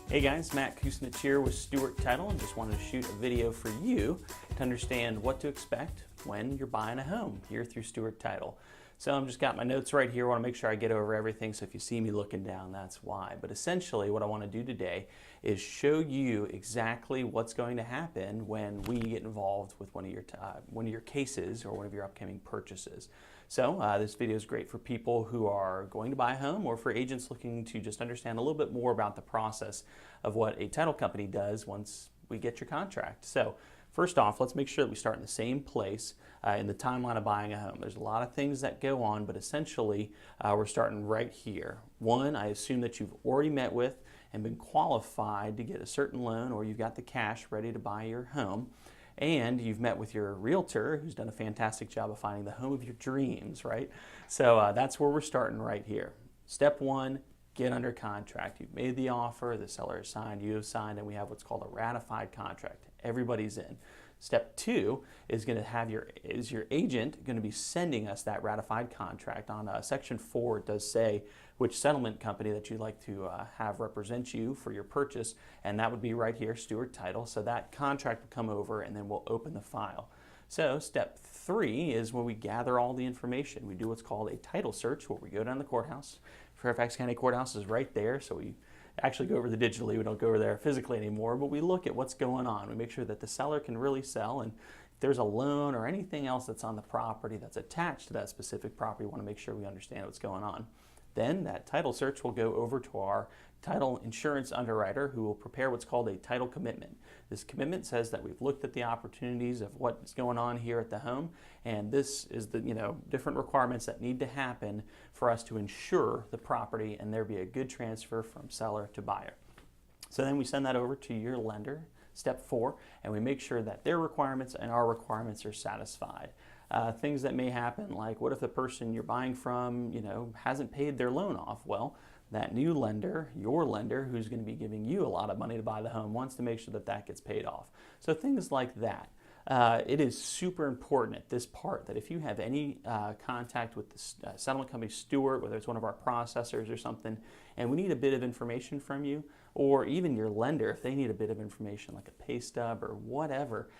Hey guys, Matt Kusnich here with Stewart Title, and just wanted to shoot a video for you to understand what to expect when you're buying a home here through Stewart Title. So I've just got my notes right here. I want to make sure I get over everything, so if you see me looking down, that's why. But essentially what I want to do today is show you exactly what's going to happen when we get involved with one of your cases or one of your upcoming purchases. So this video is great for people who are going to buy a home, or for agents looking to just understand a little bit more about the process of what a title company does once we get your contract. So first off, let's make sure that we start in the same place in the timeline of buying a home. There's a lot of things that go on, but essentially we're starting right here. One, I assume that you've already met with and been qualified to get a certain loan, or you've got the cash ready to buy your home, and you've met with your realtor who's done a fantastic job of finding the home of your dreams, right? So that's where we're starting right here. Step one, get under contract. You've made the offer, the seller has signed, you have signed, and we have what's called a ratified contract. Everybody's in. Step two is going to have your agent going to be sending us that ratified contract. On section 4, it does say which settlement company that you'd like to have represent you for your purchase, and that would be right here, Stewart Title. So that contract will come over, and then we'll open the file. So step 3 is when we gather all the information. We do what's called a title search, where we go down to the courthouse. Fairfax County Courthouse is right there, so we actually go over there digitally. We don't go over there physically anymore, but we look at what's going on. We make sure that the seller can really sell, and if there's a loan or anything else that's on the property that's attached to that specific property, we want to make sure we understand what's going on. Then that title search will go over to our title insurance underwriter, who will prepare what's called a title commitment. This commitment says that we've looked at the opportunities of what's going on here at the home, and this is the different requirements that need to happen for us to insure the property and there be a good transfer from seller to buyer. So then we send that over to your lender, step 4, and we make sure that their requirements and our requirements are satisfied. Things that may happen, like what if the person you're buying from hasn't paid their loan off? Well, that new lender, your lender, who's going to be giving you a lot of money to buy the home, wants to make sure that that gets paid off. So things like that. It is super important at this part that if you have any contact with the settlement company, Stewart, whether it's one of our processors or something, and we need a bit of information from you, or even your lender, if they need a bit of information like a pay stub or whatever,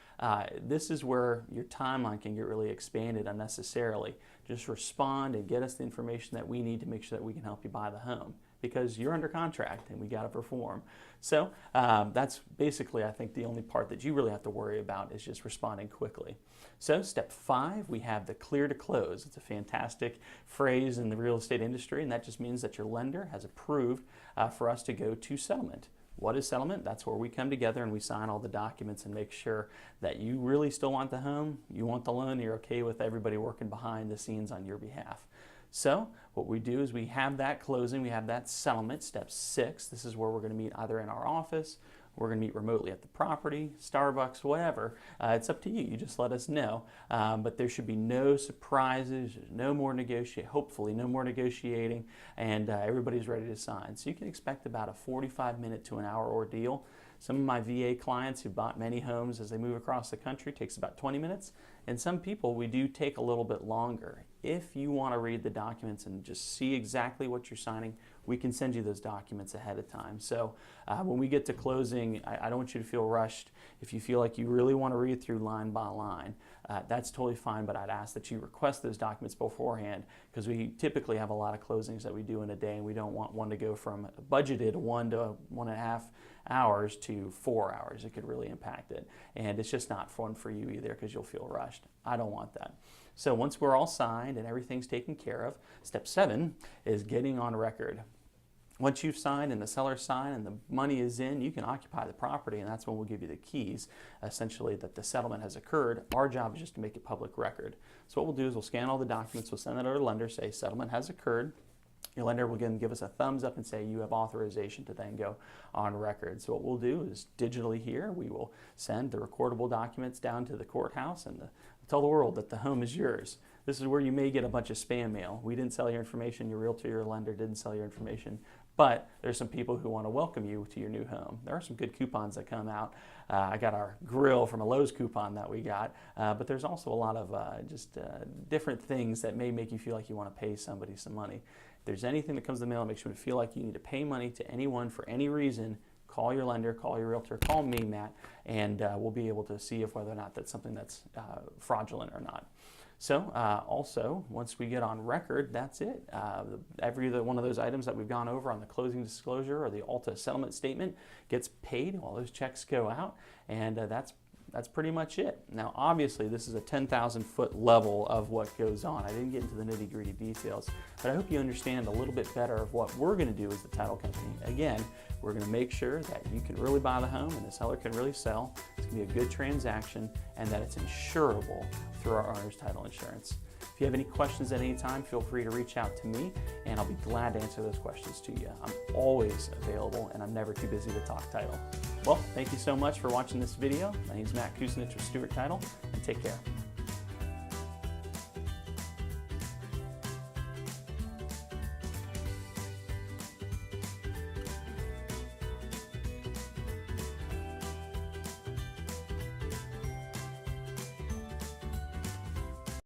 this is where your timeline can get really expanded unnecessarily. Just respond and get us the information that we need to make sure that we can help you buy the home, because you're under contract and we got to perform. So that's basically, I think, the only part that you really have to worry about is just responding quickly. So step 5, we have the clear to close. It's a fantastic phrase in the real estate industry, and that just means that your lender has approved for us to go to settlement. What is settlement? That's where we come together and we sign all the documents and make sure that you really still want the home, you want the loan, you're okay with everybody working behind the scenes on your behalf. So what we do is we have that closing, we have that settlement, step 6. This is where we're going to meet either in our office, we're going to meet remotely at the property, Starbucks, whatever. It's up to you. You just let us know. But there should be no surprises, no more hopefully no more negotiating, and everybody's ready to sign. So you can expect about a 45-minute to an hour ordeal. Some of my VA clients who bought many homes as they move across the country takes about 20 minutes, and some people we do take a little bit longer. If you want to read the documents and just see exactly what you're signing, we can send you those documents ahead of time. So when we get to closing, I don't want you to feel rushed. If you feel like you really want to read through line by line, that's totally fine, but I'd ask that you request those documents beforehand, because we typically have a lot of closings that we do in a day, and we don't want one to go from budgeted 1 to 1.5 hours to 4 hours. It could really impact it, and it's just not fun for you either, because you'll feel rushed. I don't want that. So once we're all signed and everything's taken care of, step 7 is getting on record. Once you've signed and the seller's signed and the money is in, you can occupy the property, and that's when we'll give you the keys, essentially, that the settlement has occurred. Our job is just to make it public record. So what we'll do is we'll scan all the documents, we'll send that over to the lender, say settlement has occurred. Your lender will again give us a thumbs up and say you have authorization to then go on record. So what we'll do is digitally here, we will send the recordable documents down to the courthouse and tell the world that the home is yours. This is where you may get a bunch of spam mail. We didn't sell your information, your realtor, your lender didn't sell your information, but there's some people who want to welcome you to your new home. There are some good coupons that come out. I got our grill from a Lowe's coupon that we got, but there's also a lot of different things that may make you feel like you want to pay somebody some money. If there's anything that comes in the mail that makes you feel like you need to pay money to anyone for any reason, call your lender, call your realtor, call me, Matt, and we'll be able to see if whether or not that's something that's fraudulent or not. So also, once we get on record, that's it. Every one of those items that we've gone over on the closing disclosure or the Alta settlement statement gets paid. All those checks go out, and that's pretty much it. Now, obviously, this is a 10,000-foot level of what goes on. I didn't get into the nitty-gritty details, but I hope you understand a little bit better of what we're going to do as the title company. Again, we're going to make sure that you can really buy the home and the seller can really sell. It's going to be a good transaction, and that it's insurable through our owner's title insurance. If you have any questions at any time, feel free to reach out to me, and I'll be glad to answer those questions to you. I'm always available, and I'm never too busy to talk title. Well, thank you so much for watching this video. My name is Matt Kucinich with Stewart Title, and take care.